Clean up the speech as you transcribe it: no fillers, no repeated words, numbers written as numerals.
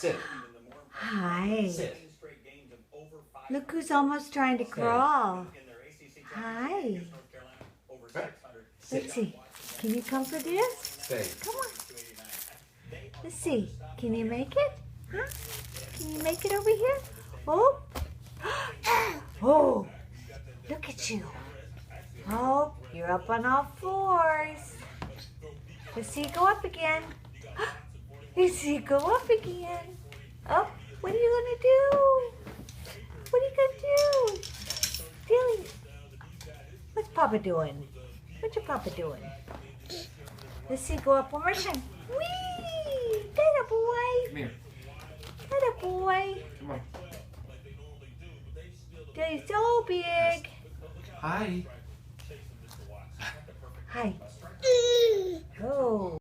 Sit. Hi. Sit. Look who's almost trying to crawl. Hi. Right. Let's see. Can you come for this? Stay. Come on. Let's see. Can you make it? Huh? Can you make it over here? Oh. Oh. Look at you. Oh, you're up on all fours. Let's see you go up again. Let's see you go up again. Oh, what are you going to do? What are you going to do? Dilly. What's Papa doing? What's your Papa doing? Let's see you go up one more time. Whee! That a boy. Come here. That a boy. Come on. Dilly's so big. Hi. Hi. Oh.